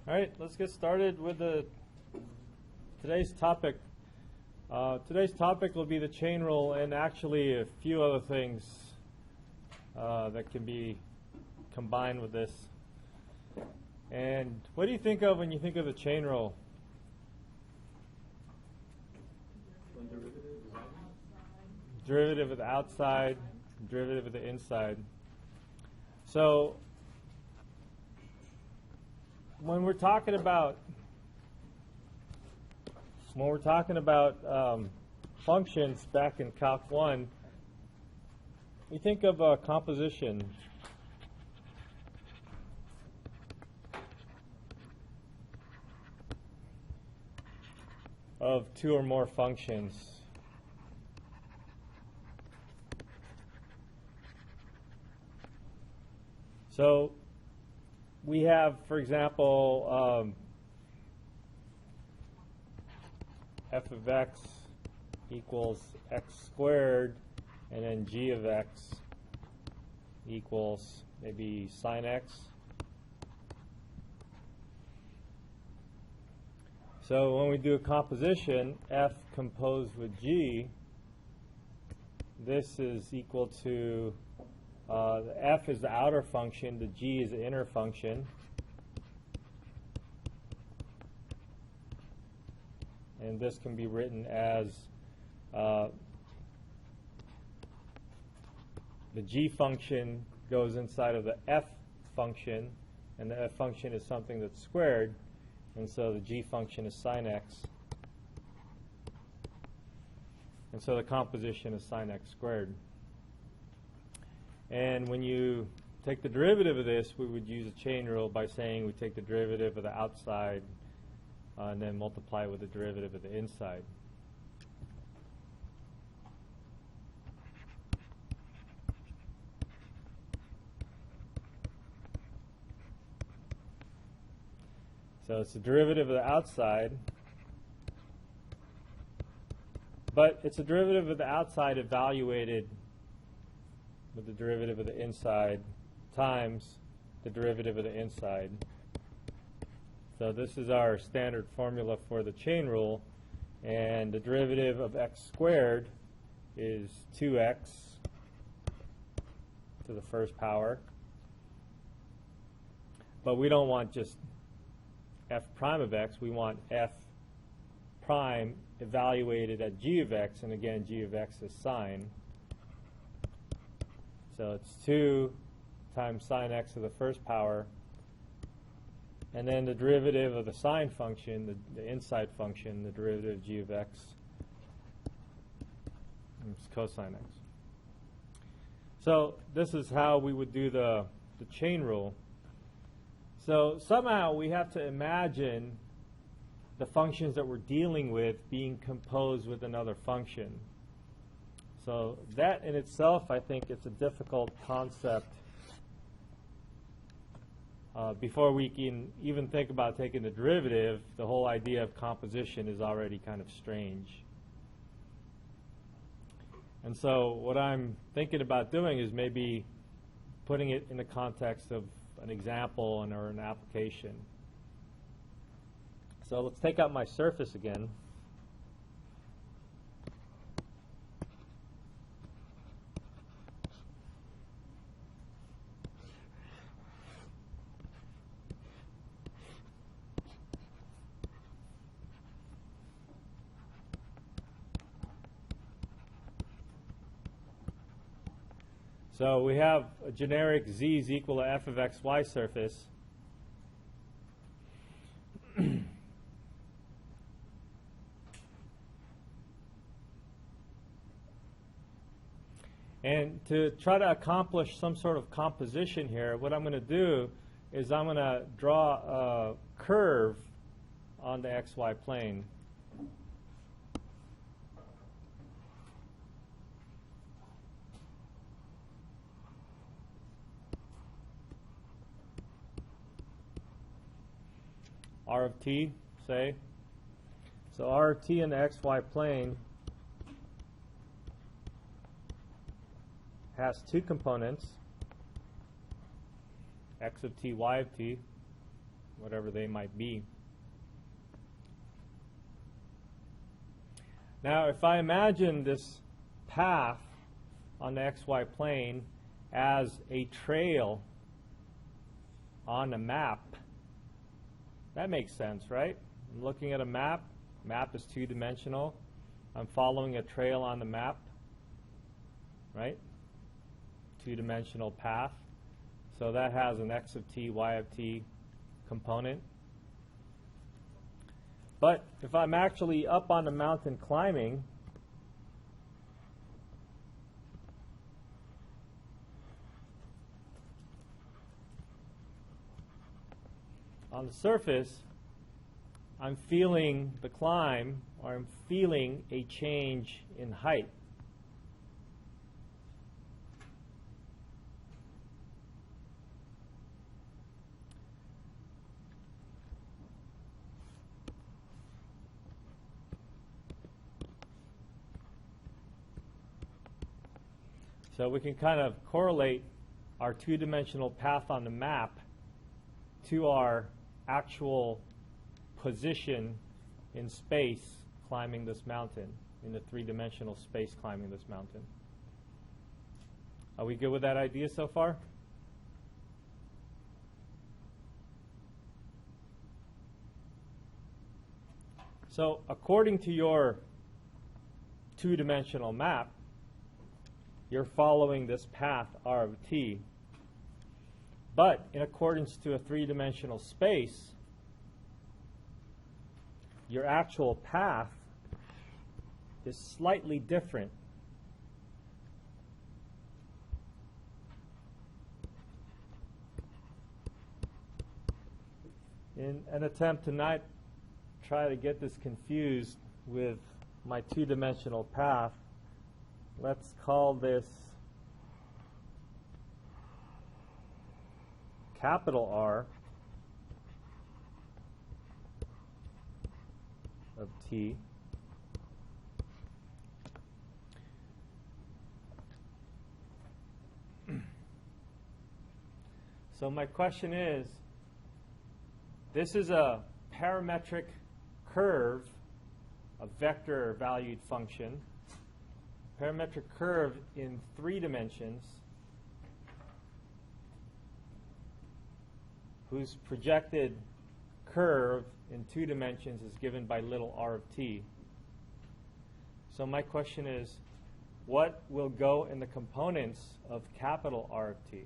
All right, let's get started with today's topic. Today's topic will be the chain rule and actually a few other things that can be combined with this. And what do you think of when you think of the chain rule? Derivative of the outside, derivative of the inside. So when we're talking about functions back in Calc 1, we think of a composition of two or more functions. So we have, for example, f of x equals x squared, and then g of x equals maybe sine x. So when we do a composition, f composed with g, this is equal to the f is the outer function, the g is the inner function. And this can be written as the g function goes inside of the f function, and the f function is something that's squared, and so the g function is sine x. And so the composition is sine x squared. And when you take the derivative of this, we would use a chain rule by saying we take the derivative of the outside and then multiply with the derivative of the inside. So it's the derivative of the outside, but it's a derivative of the outside evaluated with the derivative of the inside times the derivative of the inside. So this is our standard formula for the chain rule, and the derivative of x squared is 2x to the first power. But we don't want just f prime of x, we want f prime evaluated at g of x, and again g of x is sine. So it's 2 times sine x to the first power, and then the derivative of the sine function, the inside function, the derivative of g of x, is cosine x. So this is how we would do the chain rule. So somehow we have to imagine the functions that we're dealing with being composed with another function. So that in itself, I think it's a difficult concept. Before we can even think about taking the derivative, the whole idea of composition is already kind of strange. And so what I'm thinking about doing is maybe putting it in the context of an example or an application. So let's take out my surface again. So we have a generic z is equal to f of xy surface. And to try to accomplish some sort of composition here, what I'm going to do is I'm going to draw a curve on the xy plane. R of t, say. So R of t in the xy plane has two components, x of t, y of t. whatever they might be. Now, if I imagine this path on the xy plane as a trail on a map, that makes sense, right? I'm looking at a map. Map is two-dimensional. I'm following a trail on the map, right? Two-dimensional path. So that has an x of t, y of t component. But if I'm actually up on the mountain climbing, on the surface, I'm feeling the climb, or I'm feeling a change in height. So we can kind of correlate our two-dimensional path on the map to our actual position in space climbing this mountain, in the three-dimensional space climbing this mountain. Are we good with that idea so far? So according to your two-dimensional map, you're following this path r of t. But in accordance to a three-dimensional space, your actual path is slightly different. In an attempt to not try to get this confused with my two-dimensional path, let's call this capital R of t. So my question is, this is a parametric curve, a vector valued function, parametric curve in 3 dimensions, whose projected curve in 2 dimensions is given by little r of t. So my question is, what will go in the components of capital R of t?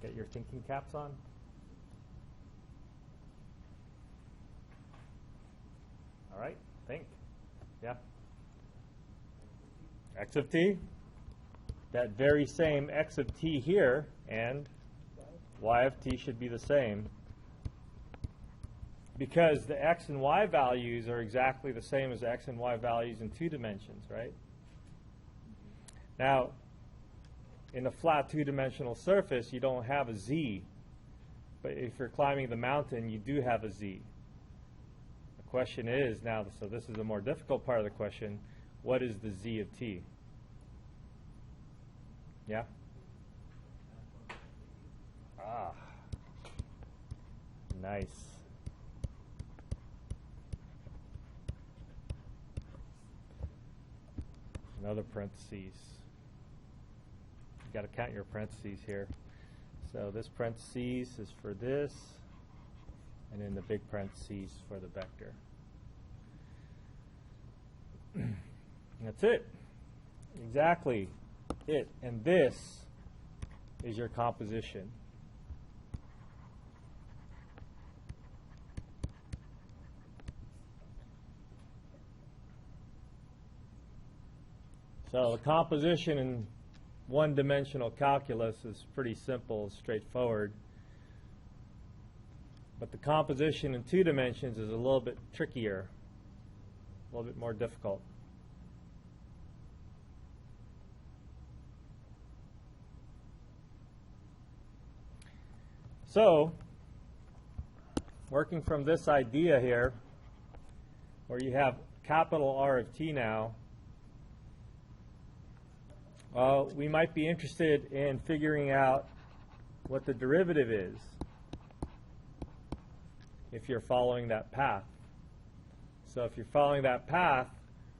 Get your thinking caps on. All right, think. Yeah. X of t. That very same x of t here, and y of t should be the same, because the x and y values are exactly the same as the x and y values in 2 dimensions, right? Now, in a flat 2-dimensional surface, you don't have a z. But if you're climbing the mountain, you do have a z. The question is now, so this is the more difficult part of the question, what is the z of t? Yeah? Ah. Nice. Another parentheses. Got to count your parentheses here. So this parentheses is for this, and then the big parentheses for the vector. That's it. Exactly it. And this is your composition. So the composition in one-dimensional calculus is pretty simple, straightforward. But the composition in 2 dimensions is a little bit trickier, a little bit more difficult. So, working from this idea here, where you have capital R of t now, We might be interested in figuring out what the derivative is if you're following that path. So if you're following that path,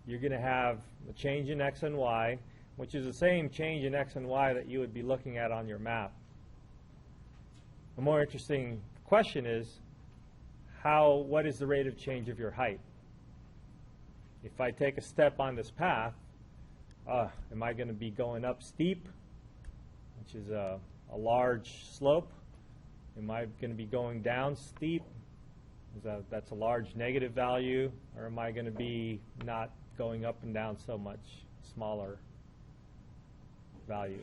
you're going to have a change in x and y, which is the same change in x and y that you would be looking at on your map. A more interesting question is, what is the rate of change of your height? If I take a step on this path, am I going to be going up steep, which is a large slope? Am I going to be going down steep? That's a large negative value, or am I going to be not going up and down so much, smaller value?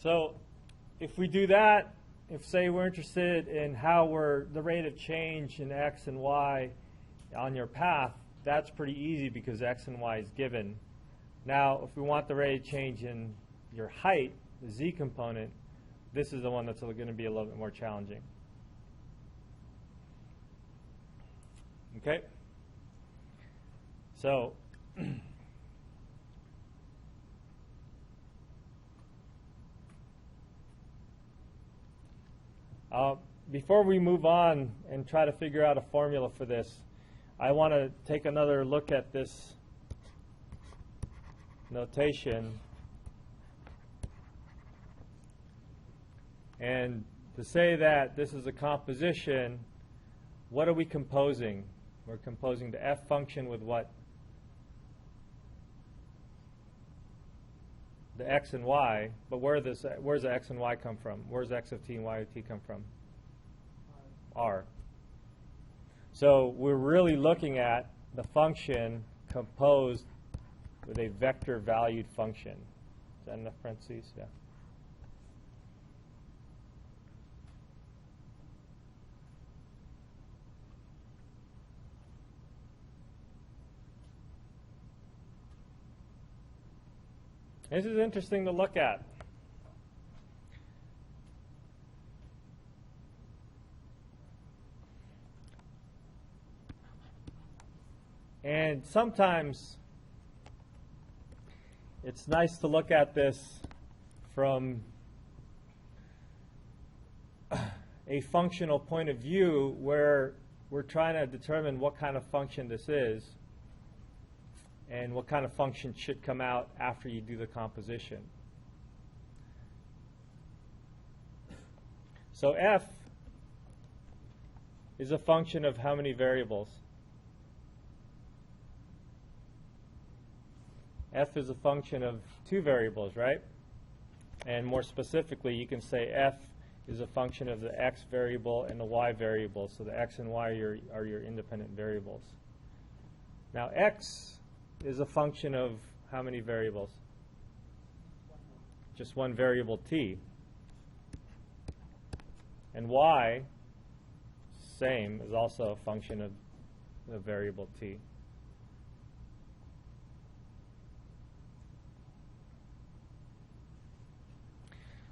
So if we do that, if say we're interested in the rate of change in x and y on your path, that's pretty easy because x and y is given. Now, if we want the rate of change in your height, the z component, this is the one that's going to be a little bit more challenging. Okay? So, before we move on and try to figure out a formula for this, I want to take another look at this notation, and to say that this is a composition, what are we composing? We're composing the f function with what? The x and y, but where's the x and y come from? Where's x of t and y of t come from? R. So we're really looking at the function composed with a vector valued function. Is that enough parentheses? Yeah. This is interesting to look at. And sometimes it's nice to look at this from a functional point of view where we're trying to determine what kind of function this is and what kind of function should come out after you do the composition. So f is a function of how many variables? F is a function of two variables, right? And more specifically, you can say f is a function of the x variable and the y variable. So the x and y are your independent variables. Now x is a function of how many variables? Just one variable t. And y, same, is also a function of the variable t.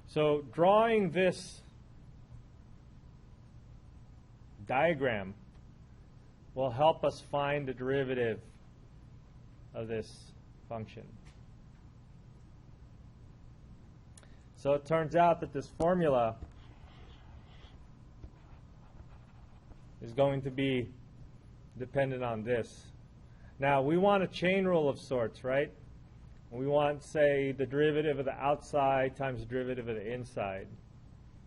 So drawing this diagram will help us find the derivative of this function. So it turns out that this formula is going to be dependent on this. Now, we want a chain rule of sorts, right? We want, say, the derivative of the outside times the derivative of the inside.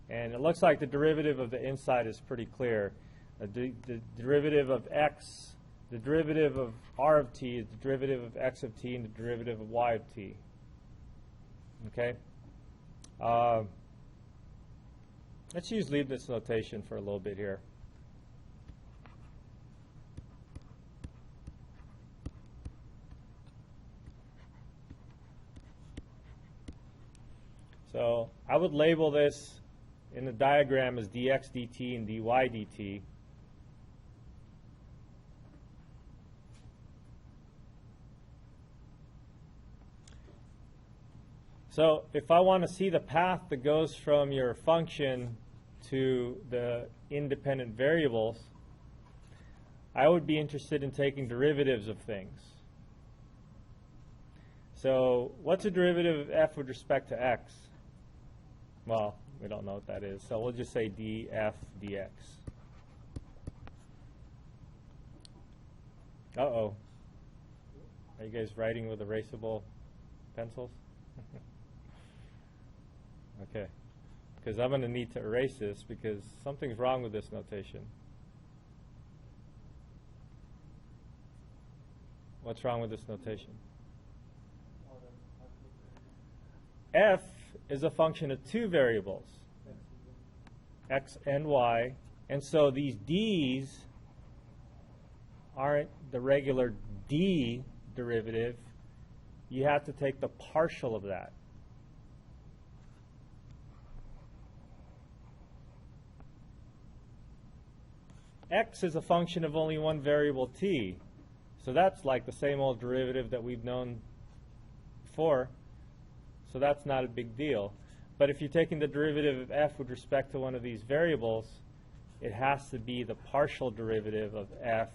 And it looks like the derivative of the inside is pretty clear. The derivative of x, the derivative of r of t is the derivative of x of t and the derivative of y of t. Okay? Let's use Leibniz notation for a little bit here. So I would label this in the diagram as dx dt and dy dt. So if I want to see the path that goes from your function to the independent variables, I would be interested in taking derivatives of things. So what's a derivative of f with respect to x? Well, we don't know what that is, so we'll just say df dx. Uh-oh. Are you guys writing with erasable pencils? Okay. Because I'm going to need to erase this because something's wrong with this notation. What's wrong with this notation? F is a function of two variables, x and y, and so these d's aren't the regular d derivative. You have to take the partial of that. X is a function of only one variable t, so that's like the same old derivative that we've known before. So that's not a big deal. But if you're taking the derivative of f with respect to one of these variables, it has to be the partial derivative of f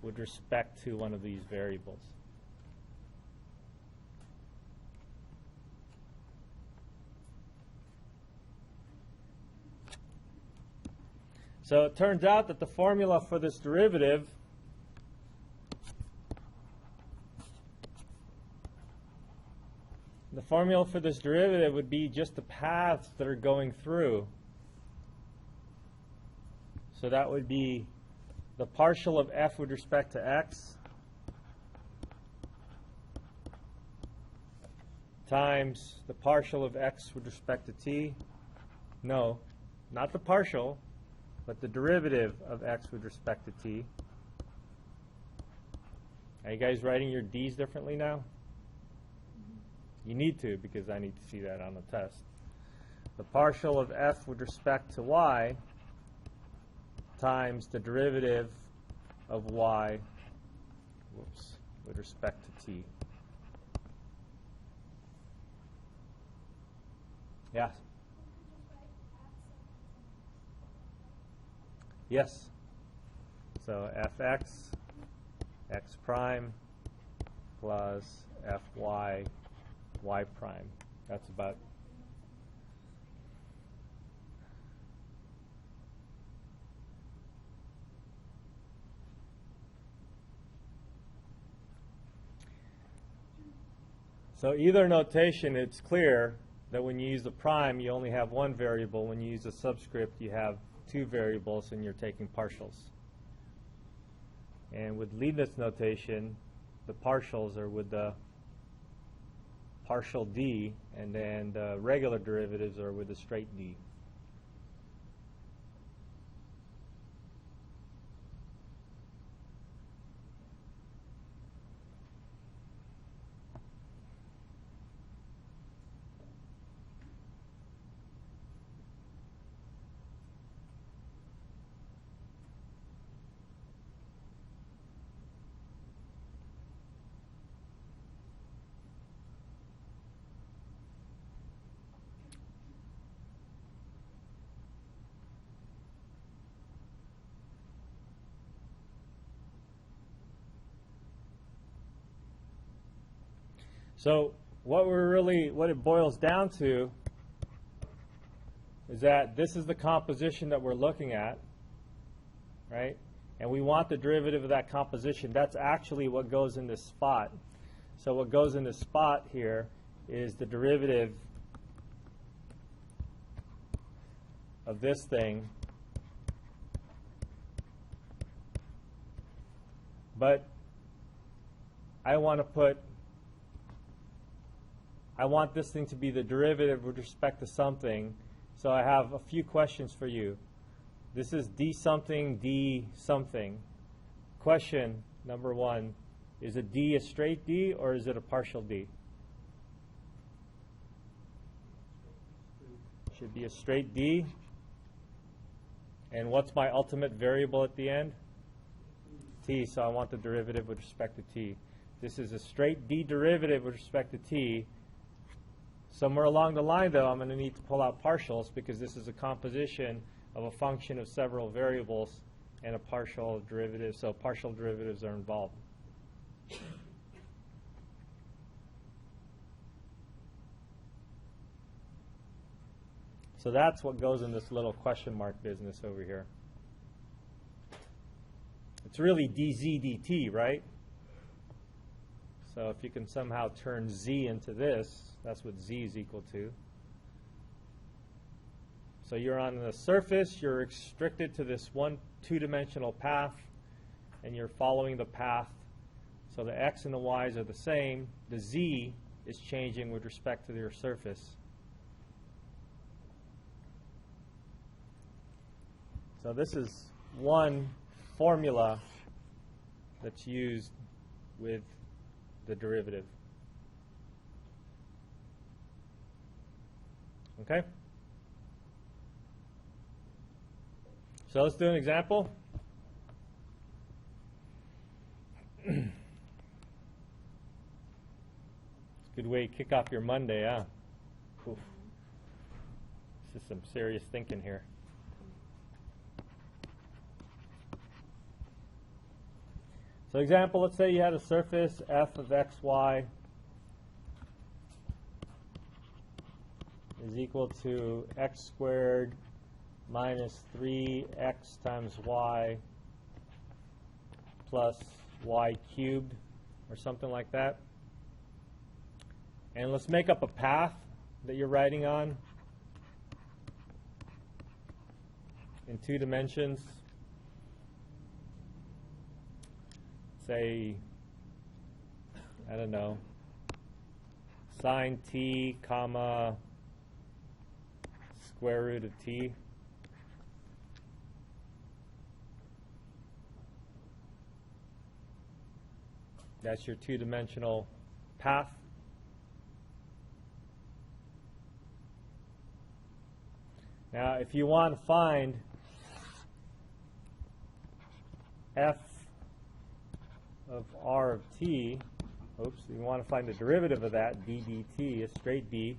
with respect to one of these variables. So it turns out that the formula for this derivative would be just the paths that are going through. So that would be the partial of f with respect to x times the partial of x with respect to t. No, not the partial, but the derivative of x with respect to t. Are you guys writing your d's differently now? You need to, because I need to see that on the test. The partial of f with respect to y times the derivative of y with respect to t. Yes? Yes. So fx, x prime, plus fy, y prime. That's about. So either notation, it's clear that when you use the prime, you only have one variable. When you use a subscript, you have two variables, and you're taking partials. And with Leibniz notation, the partials are with the partial d, and then the regular derivatives are with the straight d. So what it boils down to is that this is the composition that we're looking at, right? And we want the derivative of that composition. That's actually what goes in this spot. So what goes in this spot here is the derivative of this thing. But I want this thing to be the derivative with respect to something. So I have a few questions for you. This is d something, d something. Question number one, is a d a straight d or is it a partial d? Should be a straight d. And what's my ultimate variable at the end? T, so I want the derivative with respect to t. This is a straight d derivative with respect to t. Somewhere along the line, though, I'm going to need to pull out partials because this is a composition of a function of several variables and a partial derivative, so partial derivatives are involved. So that's what goes in this little question mark business over here. It's really dz dt, right? So if you can somehow turn z into this, that's what z is equal to. So you're on the surface, you're restricted to this one two-dimensional path, and you're following the path. So the x and the y's are the same. The z is changing with respect to your surface. So this is one formula that's used with the derivative. Okay? So let's do an example. Good way to kick off your Monday, huh? Oof. This is some serious thinking here. So example, let's say you had a surface f of xy is equal to x squared minus 3x times y plus y cubed, or something like that. And let's make up a path that you're writing on in 2 dimensions. Say, I don't know, sine t comma square root of t. That's your 2-dimensional path. Now, if you want to find f of r of t, you want to find the derivative of that, d dt, a straight d.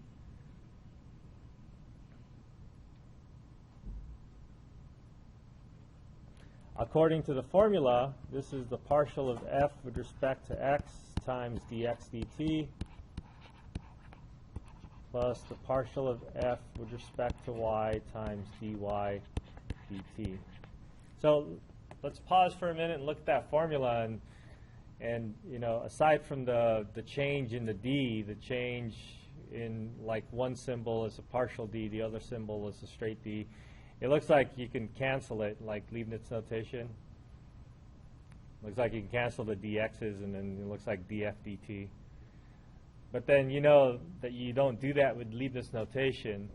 According to the formula, this is the partial of f with respect to x times dx dt plus the partial of f with respect to y times dy dt. So let's pause for a minute and look at that formula, and you know, aside from the change in the d, the change in like one symbol is a partial d, the other symbol is a straight d, it looks like you can cancel it, like Leibniz notation. Looks like you can cancel the dx's, and then it looks like df dt. But then you know that you don't do that with Leibniz notation,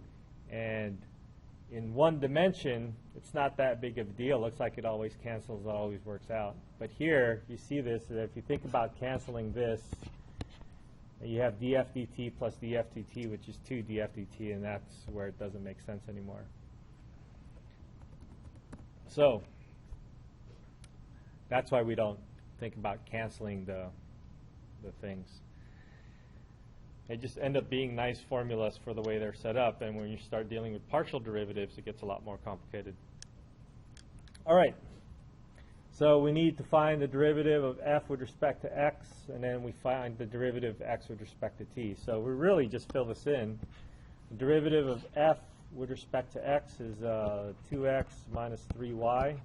and in one dimension, it's not that big of a deal. It looks like it always cancels, it always works out. But here, you see this, that if you think about canceling this, you have df dt plus df dt, which is 2 df dt, and that's where it doesn't make sense anymore. So that's why we don't think about canceling the things. They just end up being nice formulas for the way they're set up, and when you start dealing with partial derivatives, it gets a lot more complicated. All right. So we need to find the derivative of f with respect to x, and then we find the derivative of x with respect to t. So we really just fill this in. The derivative of f with respect to x is 2x minus 3y.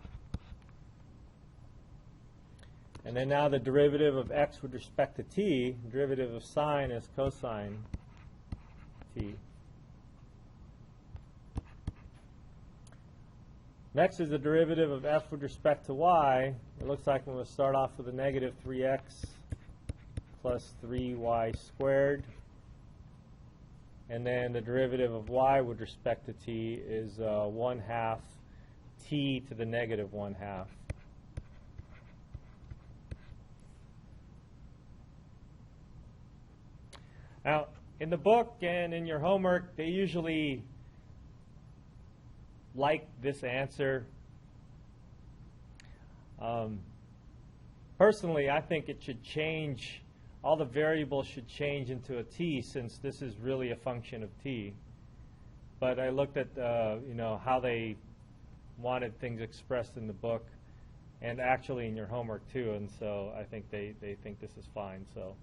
And then now the derivative of x with respect to t, derivative of sine is cosine t. Next is the derivative of f with respect to y. It looks like we're going to start off with a negative 3x plus 3y squared. And then the derivative of y with respect to t is 1/2 t to the negative 1/2. Now, in the book and in your homework, they usually like this answer. Personally, I think it should change. All the variables should change into a t, since this is really a function of t. But I looked at you know, how they wanted things expressed in the book and actually in your homework too, and so I think they think this is fine. So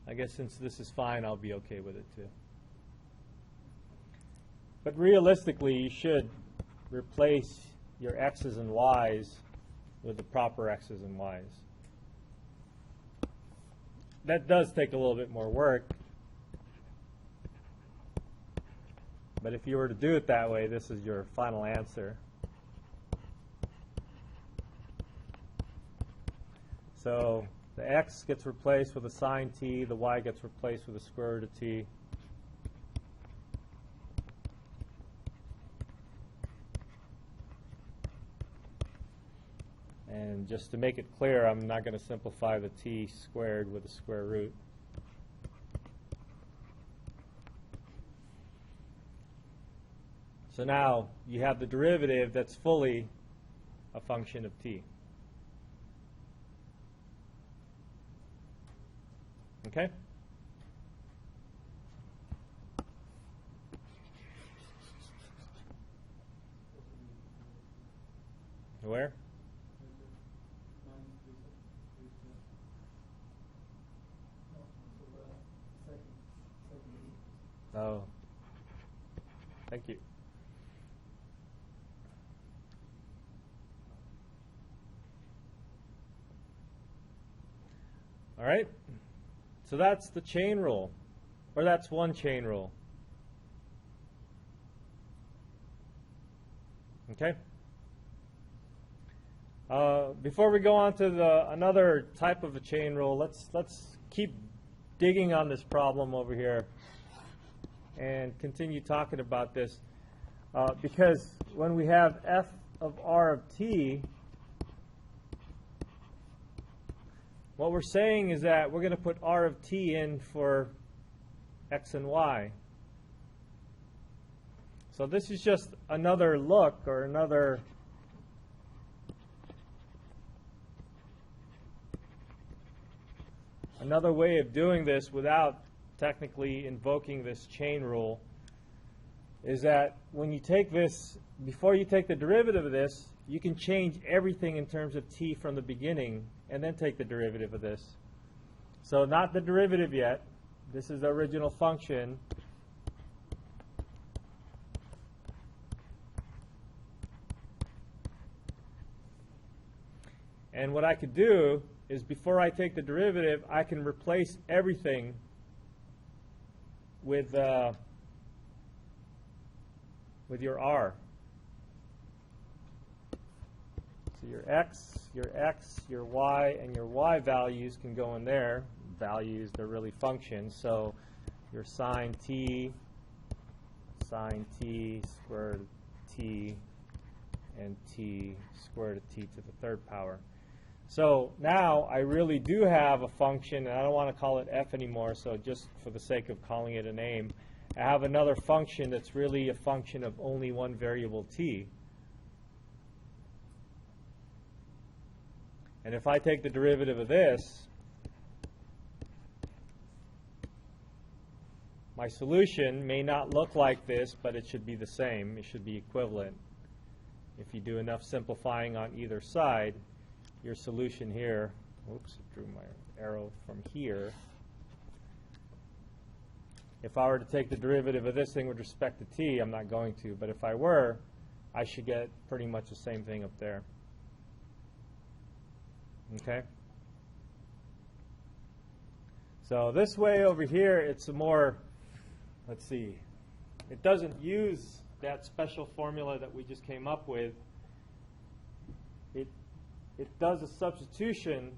I guess since this is fine, I'll be okay with it too. But realistically, you should replace your x's and y's with the proper x's and y's. That does take a little bit more work, but if you were to do it that way, this is your final answer. So the x gets replaced with a sine t, the y gets replaced with a square root of t. And just to make it clear, I'm not going to simplify the t squared with a square root. So now you have the derivative that's fully a function of t. Okay? Where? Oh, thank you. All right, so that's the chain rule, or that's one chain rule. Okay. Before we go on to another type of a chain rule, let's keep digging on this problem over here and continue talking about this, because when we have f of r of t, what we're saying is that we're going to put r of t in for x and y. So this is just another look, or another way of doing this without technically invoking this chain rule, is that when you take this, before you take the derivative of this, you can change everything in terms of t from the beginning and then take the derivative of this. So not the derivative yet. This is the original function. And what I could do is, before I take the derivative, I can replace everything with your r. So your x, your y, and your y values can go in there. Values, they're really functions. So your sine t, square root of t, and t square root of t to the third power. So now I really do have a function, and I don't want to call it f anymore, so just for the sake of calling it a name, I have another function that's really a function of only one variable t. And if I take the derivative of this, my solution may not look like this, but it should be the same. It should be equivalent. If you do enough simplifying on either side, your solution here, oops, I drew my arrow from here. If I were to take the derivative of this thing with respect to t, I'm not going to, but if I were, I should get pretty much the same thing up there. Okay? So this way over here, it's a more, let's see, it doesn't use that special formula that we just came up with. It does a substitution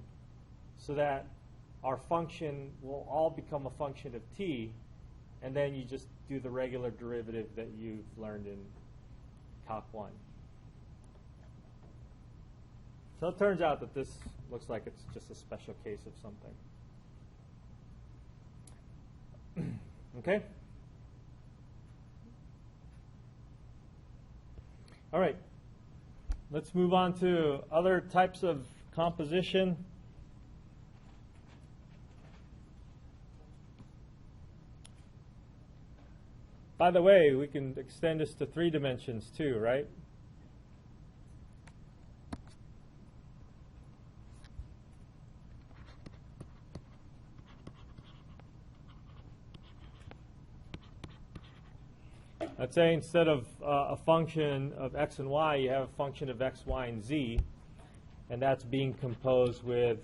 so that our function will all become a function of t, and then you just do the regular derivative that you've learned in Calc 1. So it turns out that this looks like it's just a special case of something. Okay? All right. Let's move on to other types of composition. By the way, we can extend this to 3 dimensions too, right? Let's say instead of a function of x and y, you have a function of x, y, and z, and that's being composed with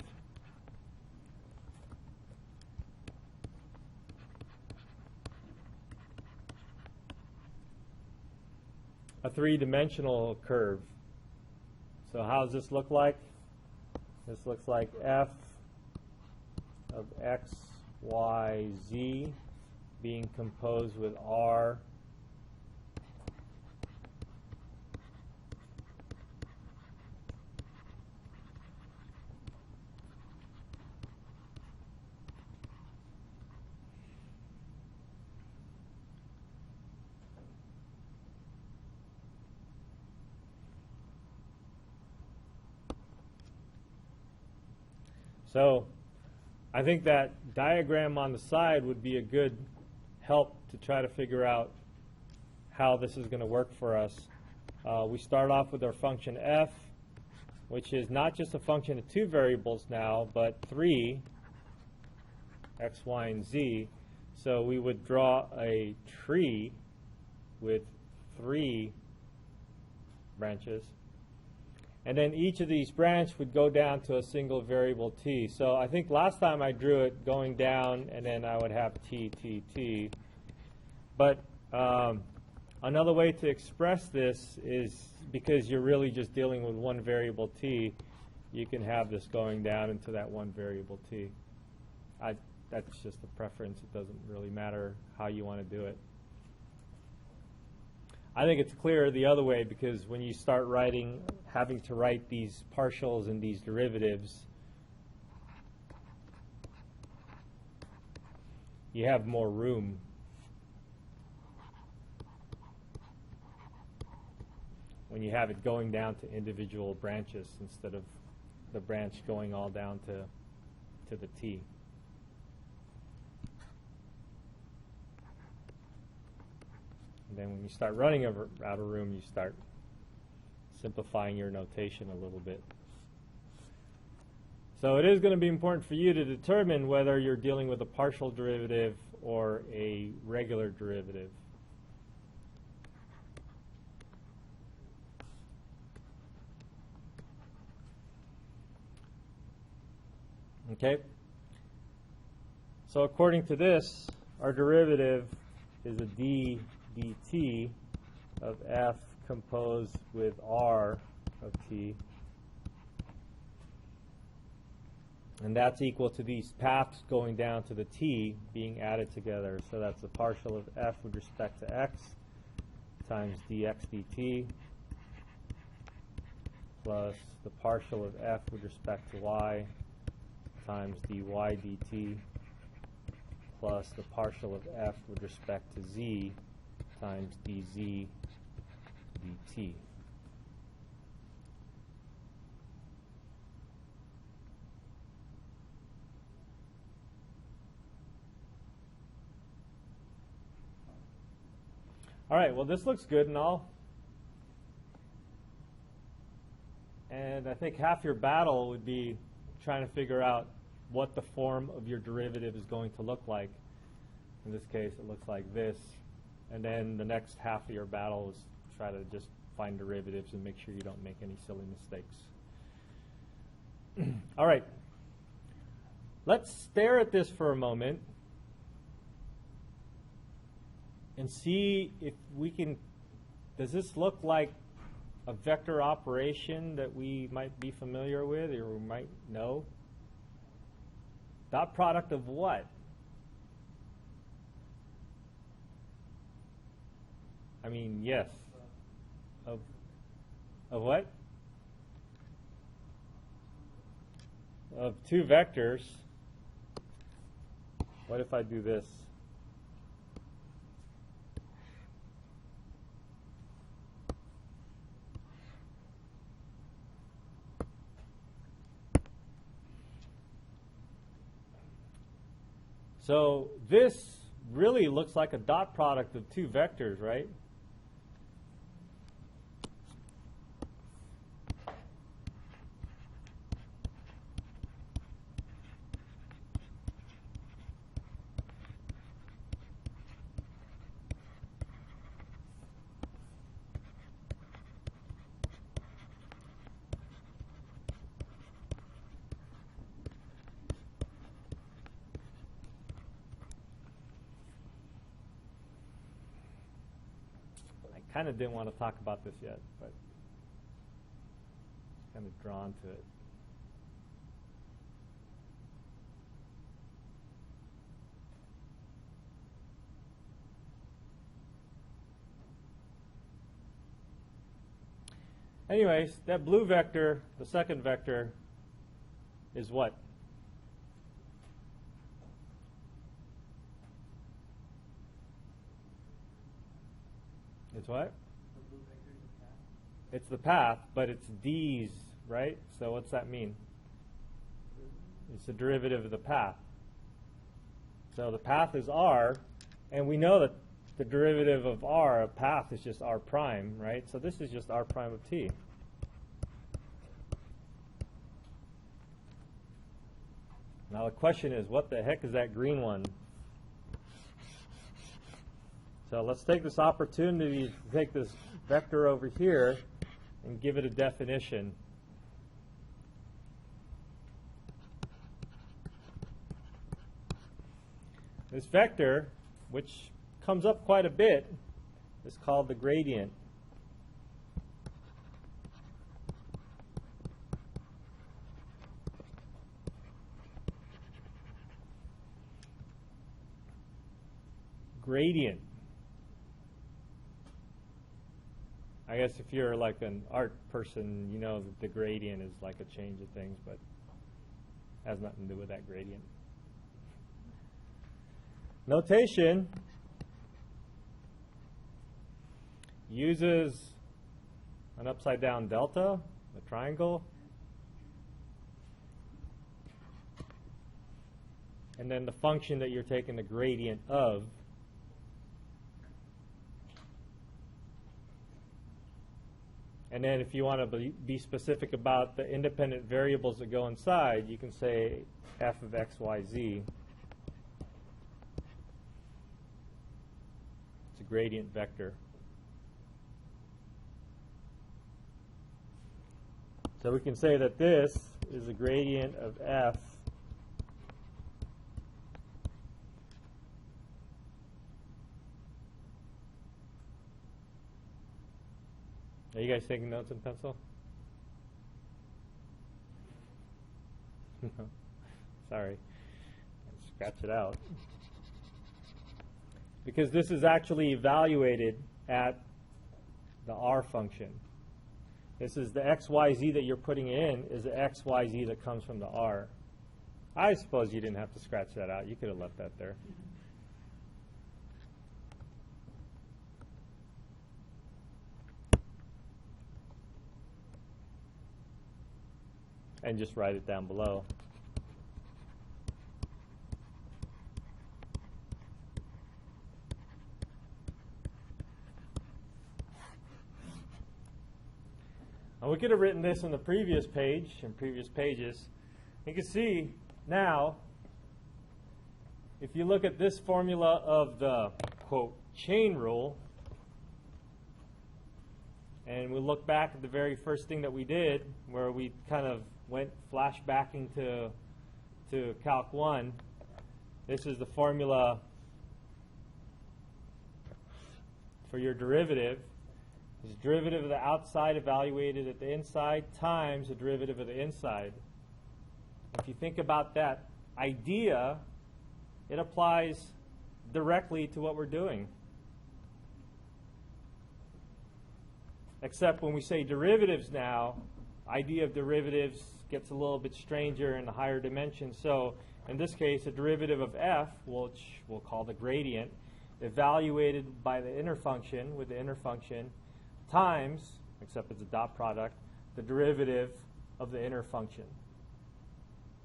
a three-dimensional curve. So how does this look like? This looks like f of x, y, z being composed with r So I think that diagram on the side would be a good help to try to figure out how this is going to work for us. We start off with our function f, which is not just a function of two variables now, but three, x, y, and z. So we would draw a tree with three branches. And then each of these branches would go down to a single variable t. So I think last time I drew it going down, and then I would have t, t, t. But another way to express this is, because you're really just dealing with one variable t, you can have this going down into that one variable t. That's just a preference. It doesn't really matter how you want to do it. I think it's clearer the other way, because when you start having to write these partials and these derivatives, you have more room. When you have it going down to individual branches instead of the branch going all down to the t. And then when you start running out of room, you start simplifying your notation a little bit. So it is going to be important for you to determine whether you're dealing with a partial derivative or a regular derivative. Okay? So according to this, our derivative is a d dt of f composed with r of t. And that's equal to these paths going down to the t being added together. So that's the partial of f with respect to x times dx dt plus the partial of f with respect to y times dy dt plus the partial of f with respect to z times dz dt. All right, well, this looks good and all. And I think half your battle would be trying to figure out what the form of your derivative is going to look like. In this case, it looks like this. And then the next half of your battle is try to just find derivatives and make sure you don't make any silly mistakes. All right. Let's stare at this for a moment and see if we can, does this look like a vector operation that we might be familiar with or we might know? Dot product of what? I mean, yes. Of what? Of two vectors. What if I do this? So this really looks like a dot product of two vectors, right? kind of didn't want to talk about this yet, but kind of drawn to it. Anyways, that blue vector, the second vector, is what? It's what? It's the path, but it's d's, right? So what's that mean? It's the derivative of the path. So the path is r, and we know that the derivative of r, a path, is just r prime, right? So this is just r prime of t. Now the question is, what the heck is that green one? So let's take this opportunity to take this vector over here and give it a definition. This vector, which comes up quite a bit, is called the gradient. Gradient. I guess if you're like an art person, you know that the gradient is like a change of things, but has nothing to do with that gradient. Notation uses an upside down delta, a triangle, and then the function that you're taking the gradient of. And then if you want to be specific about the independent variables that go inside, you can say f of x, y, z. It's a gradient vector. So we can say that this is a gradient of f Are you guys taking notes in pencil? No. Sorry. Scratch it out. Because this is actually evaluated at the r function. This is the xyz that you're putting in is the xyz that comes from the r. I suppose you didn't have to scratch that out. You could have left that there. And just write it down below. And we could have written this on the previous page, in previous pages. You can see now, if you look at this formula of the, quote, chain rule, and we look back at the very first thing that we did, where we kind of went flashbacking to Calc 1, this is the formula for your derivative. It's the derivative of the outside evaluated at the inside times the derivative of the inside. If you think about that idea, it applies directly to what we're doing. Except when we say derivatives now, idea of derivatives gets a little bit stranger in the higher dimensions. So in this case, a derivative of f, which we'll call the gradient, evaluated by the inner function with the inner function, times, except it's a dot product, the derivative of the inner function.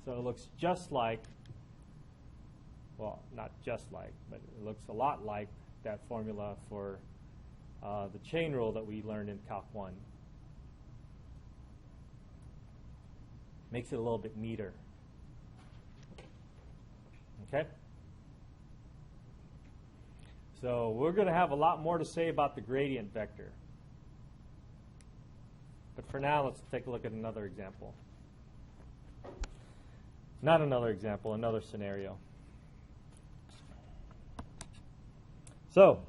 So it looks just like, well, not just like, but it looks a lot like that formula for the chain rule that we learned in Calc 1. Makes it a little bit neater. Okay? So we're going to have a lot more to say about the gradient vector. But for now, let's take a look at another example. Not another example, another scenario. So,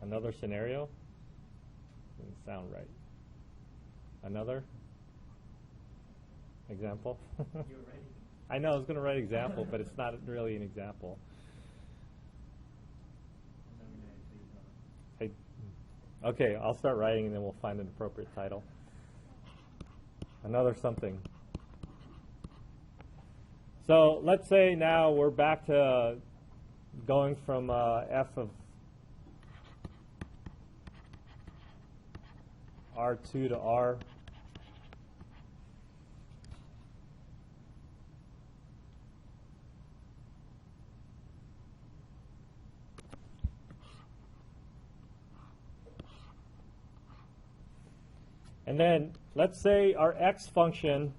Another scenario? Doesn't sound right. Another example? I know I was going to write example, but it's not really an example. Okay, I'll start writing and then we'll find an appropriate title. Another something. So let's say now we're back to going from f of R2 to R. And then let's say our x function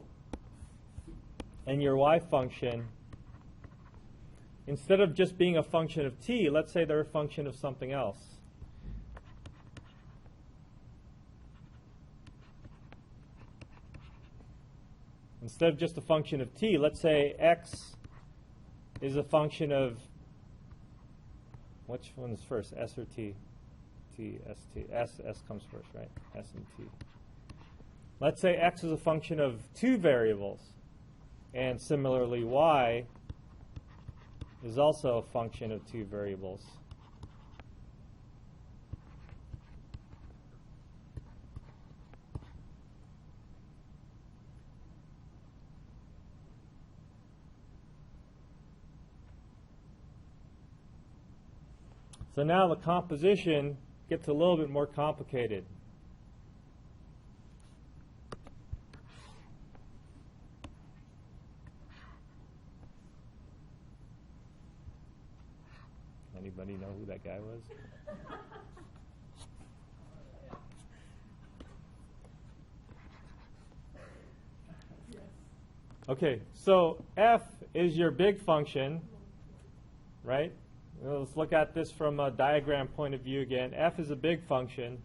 and your y function, instead of just being a function of t, let's say they're a function of something else. Instead of just a function of t, let's say x is a function of, which one is first, s or t? T, s, t. S comes first, right? S and t. Let's say x is a function of two variables, and similarly y is also a function of two variables. So now the composition gets a little bit more complicated. Anybody know who that guy was? Okay, so f is your big function, right? Well, let's look at this from a diagram point of view again. F is a big function,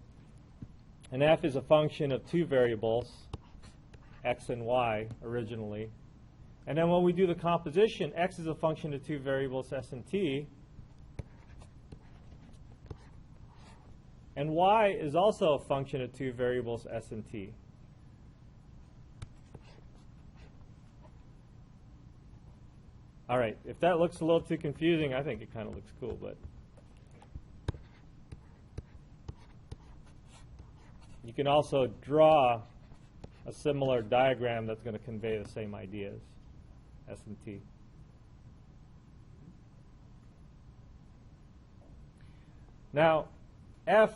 and f is a function of two variables, x and y originally. And then when we do the composition, x is a function of two variables, s and t. And y is also a function of two variables, s and t. All right, if that looks a little too confusing, I think it kind of looks cool, but you can also draw a similar diagram that's going to convey the same ideas, s and t. Now, f,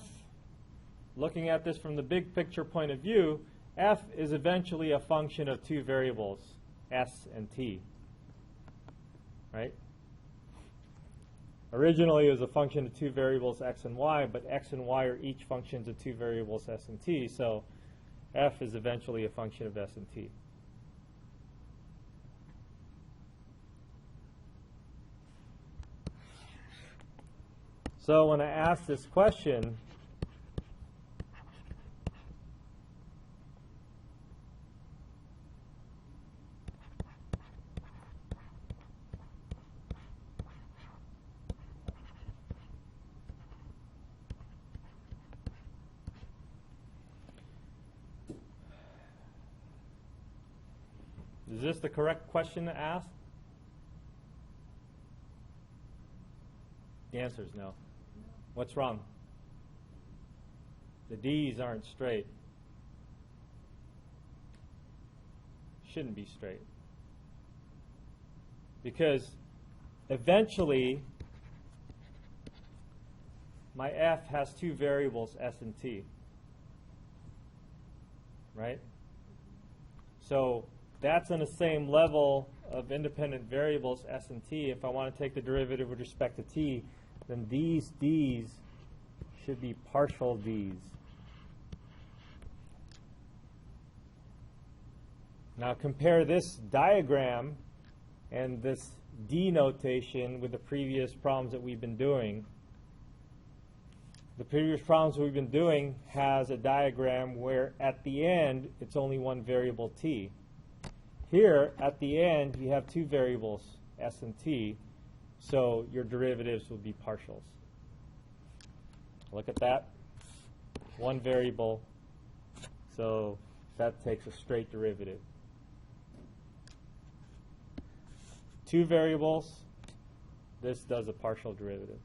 looking at this from the big picture point of view, f is eventually a function of two variables, s and t. Right? Originally, it was a function of two variables, x and y, but x and y are each functions of two variables, s and t. So f is eventually a function of s and t. So when I ask this question, is this the correct question to ask? The answer is no. What's wrong? The D's aren't straight. Shouldn't be straight. Because eventually, my f has two variables, s and t. Right? So that's on the same level of independent variables, s and t. If I want to take the derivative with respect to t, then these d's should be partial d's. Now compare this diagram and this d notation with the previous problems that we've been doing. The previous problems we've been doing has a diagram where at the end it's only one variable t. Here, at the end, you have two variables, s and t, so your derivatives will be partials. Look at that. One variable, so that takes a straight derivative. Two variables, this does a partial derivative.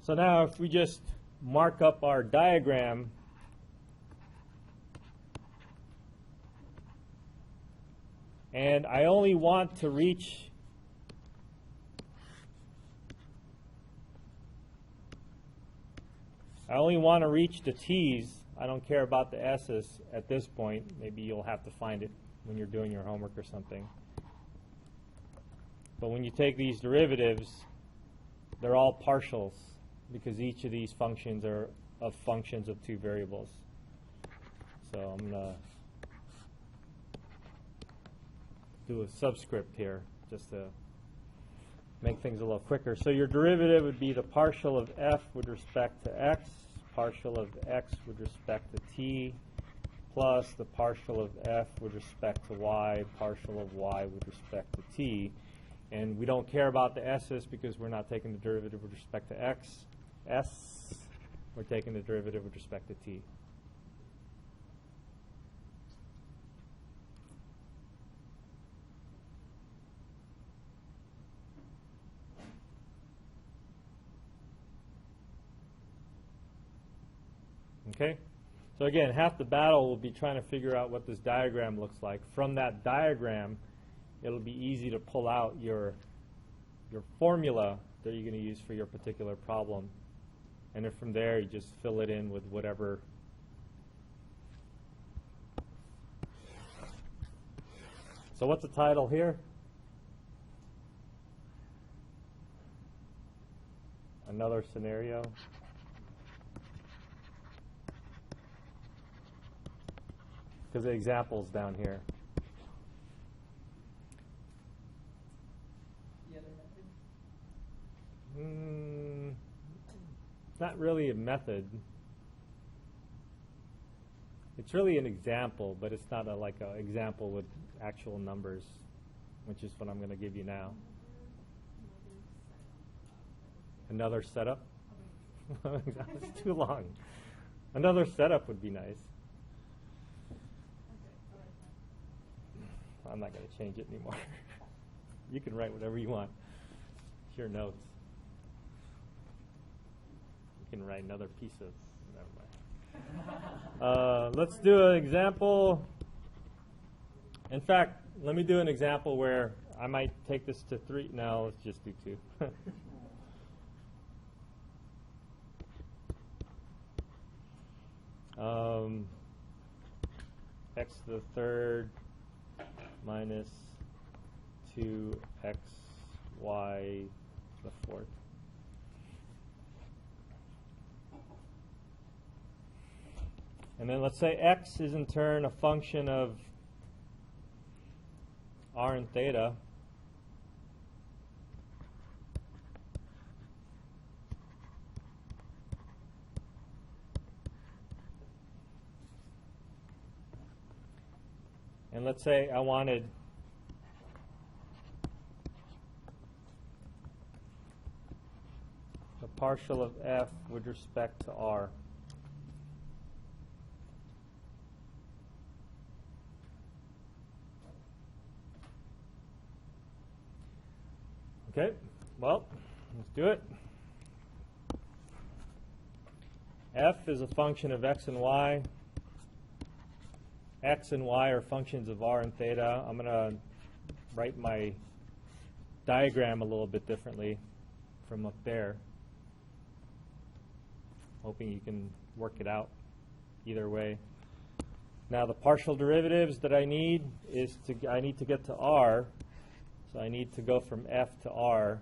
So now if we just mark up our diagram, and I only want to reach the t's. I don't care about the s's at this point. Maybe you'll have to find it when you're doing your homework or something. But when you take these derivatives, they're all partials because each of these functions are of functions of two variables. So I'm going to do a subscript here just to make things a little quicker. So your derivative would be the partial of f with respect to x, partial of x with respect to t, plus the partial of f with respect to y, partial of y with respect to t. And we don't care about the s's because we're not taking the derivative with respect to x. S, we're taking the derivative with respect to t. Okay? So again, half the battle will be trying to figure out what this diagram looks like. From that diagram, it'll be easy to pull out your formula that you're going to use for your particular problem. And then from there, you just fill it in with whatever. So what's the title here? Another scenario. Because the example's down here. The other method? It's not really a method. It's really an example, but it's not like an example with actual numbers, which is what I'm going to give you now. Another setup? That's too long. Another setup would be nice. I'm not going to change it anymore. You can write whatever you want. It's your notes. You can write another piece of, never mind. Let's do an example. In fact, let me do an example where I might take this to 3. No, let's just do 2. X to the third minus 2xy to the fourth. And then let's say x is in turn a function of r and theta. And let's say I wanted the partial of f with respect to r. Okay, well, let's do it. F is a function of x and y. X and y are functions of r and theta. I'm going to write my diagram a little bit differently from up there, hoping you can work it out either way. Now the partial derivatives that I need is I need to get to r, so I need to go from f to r,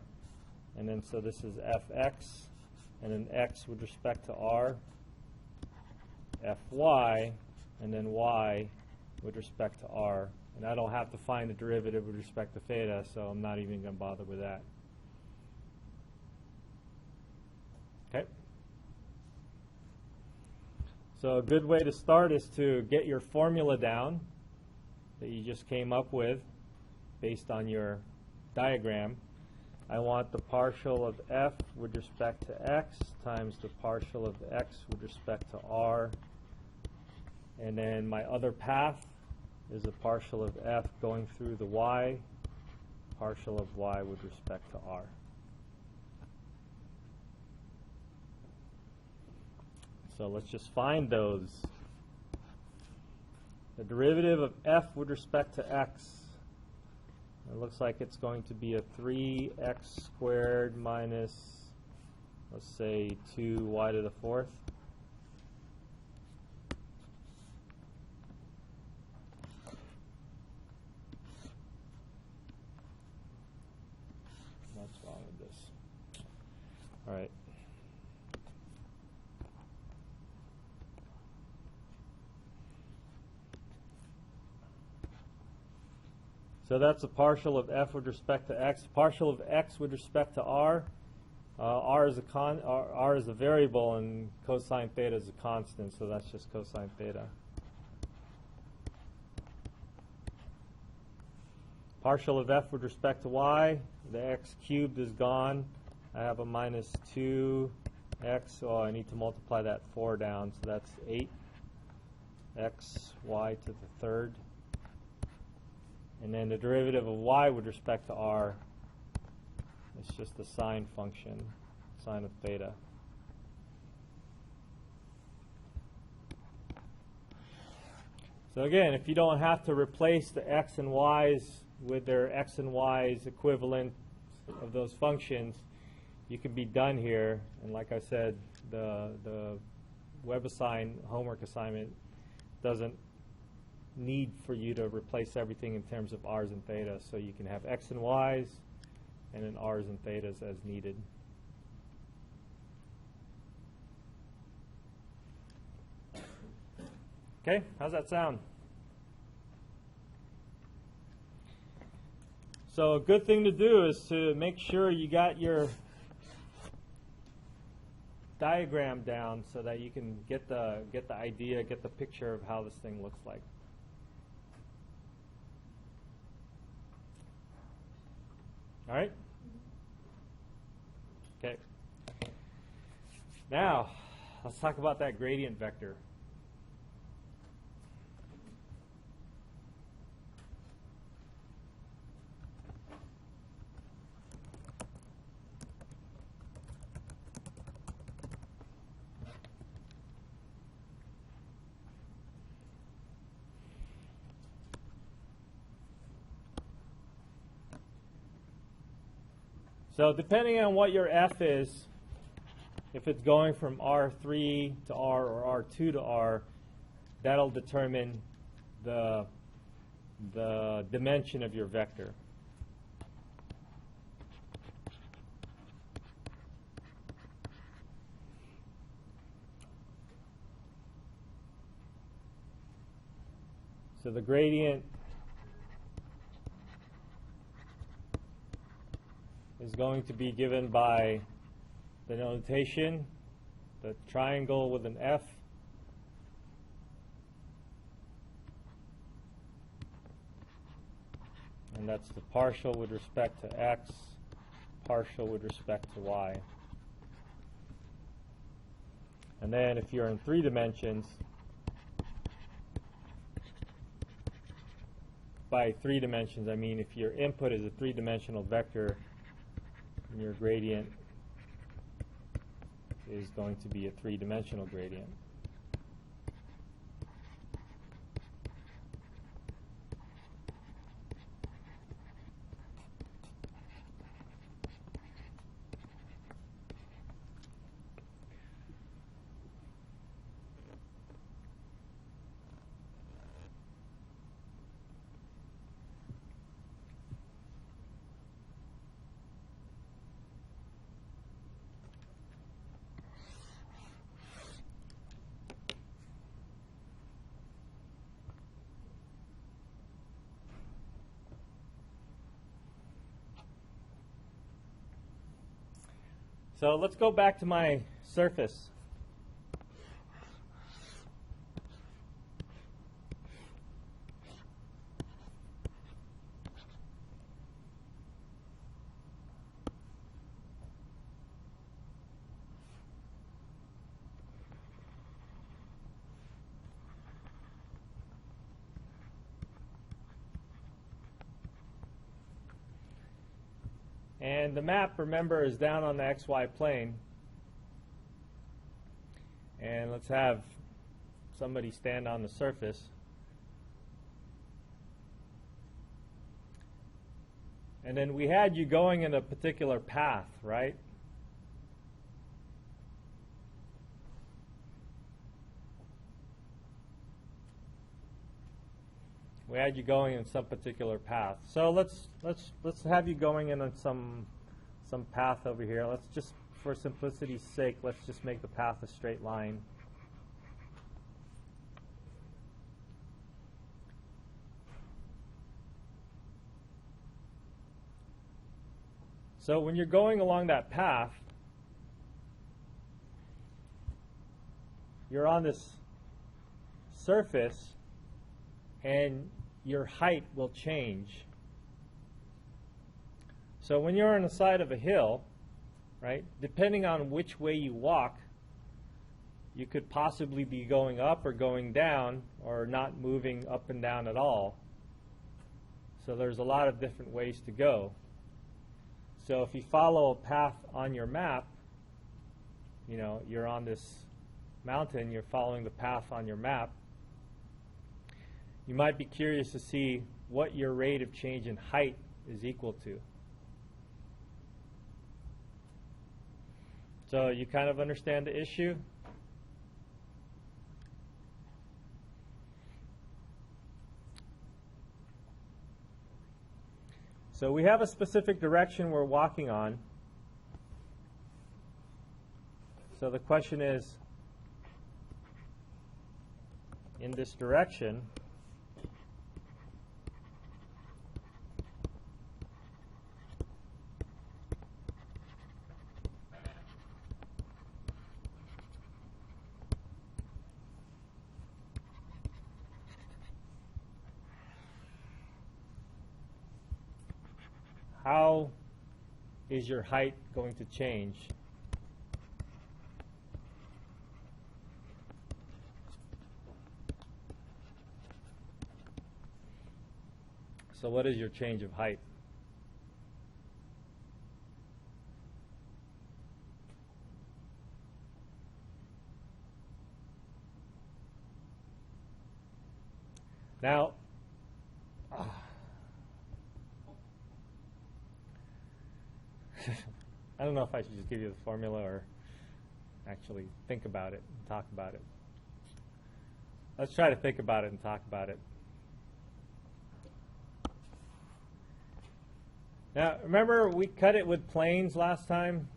and then so this is fx, and then x with respect to r, fy, and then y with respect to r. And I don't have to find the derivative with respect to theta, so I'm not even going to bother with that. Okay. So a good way to start is to get your formula down that you just came up with based on your diagram. I want the partial of f with respect to x times the partial of x with respect to r. And then my other path is a partial of f going through the y, partial of y with respect to r. So let's just find those. The derivative of f with respect to x, it looks like it's going to be a 3x squared minus, let's say, 2y to the fourth. What's wrong with this? All right. So that's a partial of f with respect to x. Partial of x with respect to r. R is a variable, and cosine theta is a constant, so that's just cosine theta. Partial of f with respect to y. The x cubed is gone. I have a minus 2x. Oh, I need to multiply that 4 down, so that's 8x y to the third. And then the derivative of y with respect to r is just the sine function, sine of theta. So again, if you don't have to replace the x and y's with their x and y's equivalent of those functions, you can be done here. And like I said, the homework assignment doesn't need for you to replace everything in terms of r's and theta, so you can have x and y's and then r's and thetas as needed. Okay, how's that sound? So a good thing to do is to make sure you got your diagram down so that you can get the idea, get the picture of how this thing looks like. All right? Okay. Now, let's talk about that gradient vector. So depending on what your f is, if it's going from R3 to R or R2 to R, that'll determine the dimension of your vector. So the gradient is going to be given by the notation, the triangle with an F, and that's the partial with respect to x, partial with respect to y. And then if you're in 3 dimensions, by 3 dimensions I mean if your input is a 3-dimensional vector, your gradient is going to be a 3-dimensional gradient. So let's go back to my surface. And the map, remember, is down on the XY plane. And let's have somebody stand on the surface. And then we had you going in a particular path, right? We had you going in some particular path. So let's have you going in on some path over here. Let's just, for simplicity's sake, let's just make the path a straight line. So when you're going along that path, you're on this surface, and your height will change. So when you're on the side of a hill, right, depending on which way you walk, you could possibly be going up or going down or not moving up and down at all. So there's a lot of different ways to go. So if you follow a path on your map, you know, you're on this mountain, you're following the path on your map, you might be curious to see what your rate of change in height is equal to. So you kind of understand the issue? So we have a specific direction we're walking on. So the question is, in this direction, how is your height going to change? So what is your change of height? Now, I don't know if I should just give you the formula or actually think about it and talk about it. Let's try to think about it and talk about it. Now, remember we cut it with planes last time?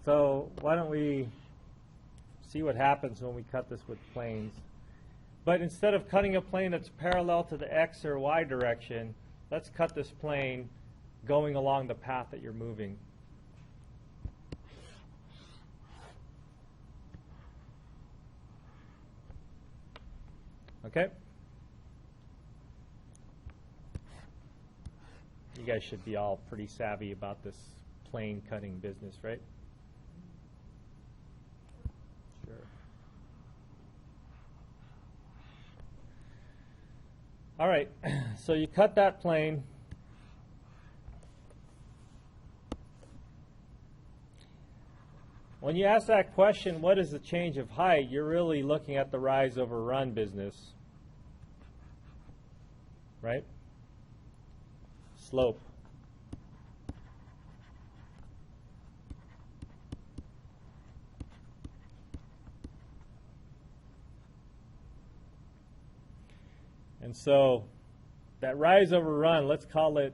So why don't we see what happens when we cut this with planes. But instead of cutting a plane that's parallel to the x or y direction, let's cut this plane going along the path that you're moving. Okay? You guys should be all pretty savvy about this plane cutting business, right? Sure. All right, so you cut that plane. When you ask that question, what is the change of height, you're really looking at the rise over run business, right? Slope. And so that rise over run, let's call it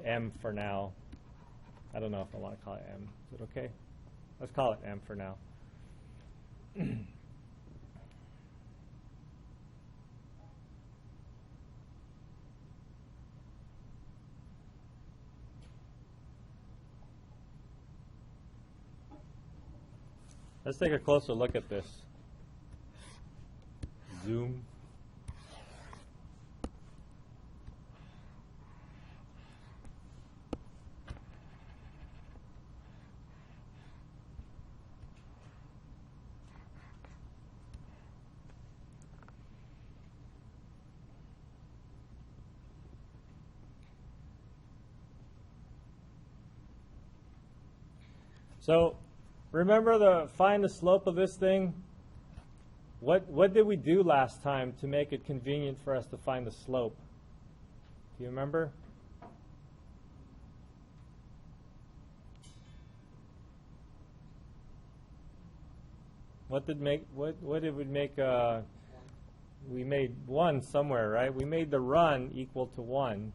M for now. I don't know if I want to call it M. Is it okay? Let's call it M for now. Let's take a closer look at this. Zoom. So remember find the slope of this thing? What did we do last time to make it convenient for us to find the slope? Do you remember? What did we make? We made 1 somewhere, right? We made the run equal to 1.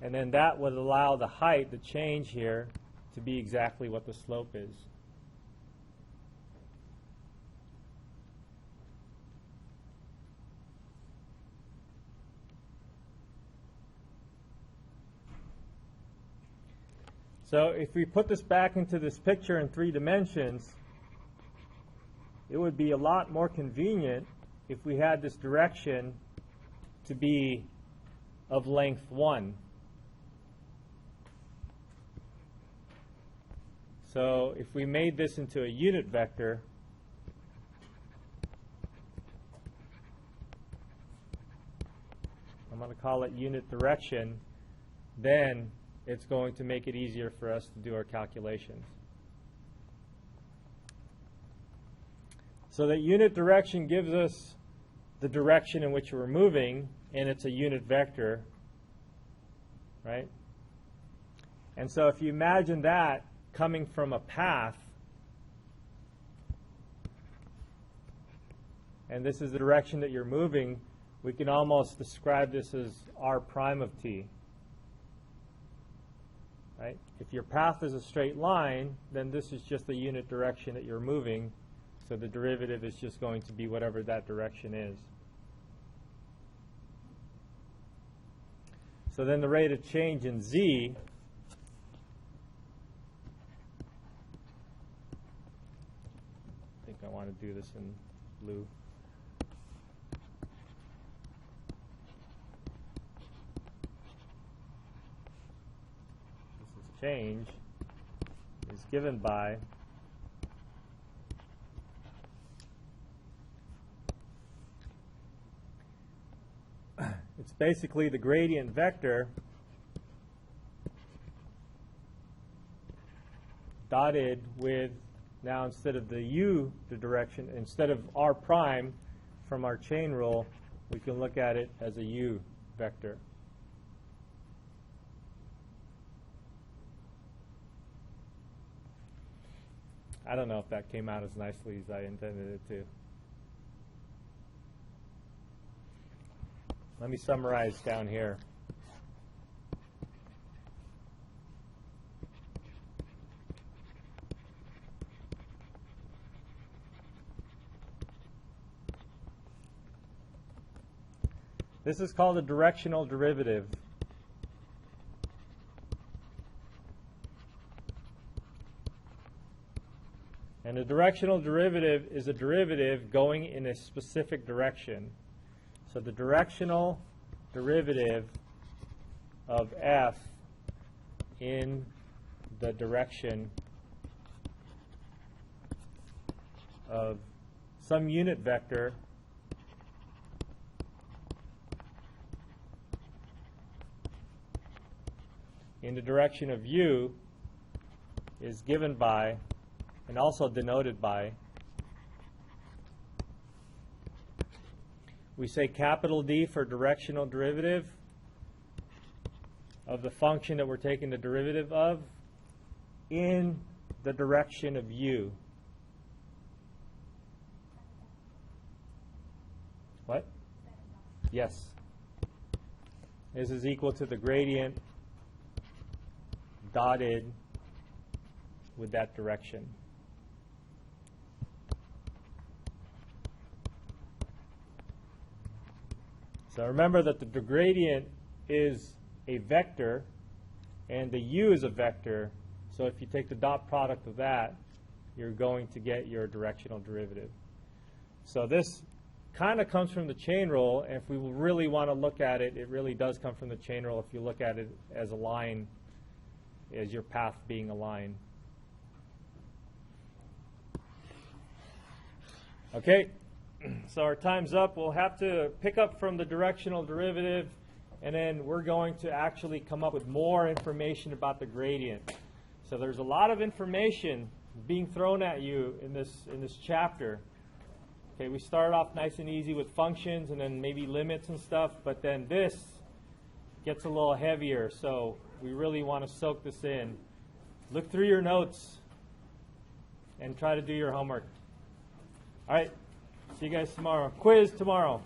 And then that would allow the height, the change here, to be exactly what the slope is. So if we put this back into this picture in 3 dimensions, it would be a lot more convenient if we had this direction to be of length 1. So if we made this into a unit vector, I'm going to call it unit direction, then it's going to make it easier for us to do our calculations. So that unit direction gives us the direction in which we're moving, and it's a unit vector, right? And so if you imagine that coming from a path, and this is the direction that you're moving, we can almost describe this as r prime of t. Right? If your path is a straight line, then this is just the unit direction that you're moving, so the derivative is just going to be whatever that direction is. So then the rate of change in z I want to do this in blue. This is change is given by it's basically the gradient vector dotted with, now instead of the u, the direction, instead of r prime from our chain rule, we can look at it as a u vector. I don't know if that came out as nicely as I intended it to. Let me summarize down here. This is called a directional derivative. And a directional derivative is a derivative going in a specific direction. So the directional derivative of f in the direction of some unit vector in the direction of u is given by, and also denoted by, we say capital D for directional derivative of the function that we're taking the derivative of in the direction of u. What? Yes. This is equal to the gradient dotted with that direction. So remember that the gradient is a vector and the u is a vector. So if you take the dot product of that, you're going to get your directional derivative. So this kind of comes from the chain rule, and if we really want to look at it, it really does come from the chain rule if you look at it as a line, as your path being a line. Okay, so our time's up. We'll have to pick up from the directional derivative, and then we're going to actually come up with more information about the gradient. So there's a lot of information being thrown at you in this chapter. Okay, we started off nice and easy with functions and then maybe limits and stuff, but then this gets a little heavier, so we really want to soak this in. Look through your notes and try to do your homework. All right, see you guys tomorrow. Quiz tomorrow.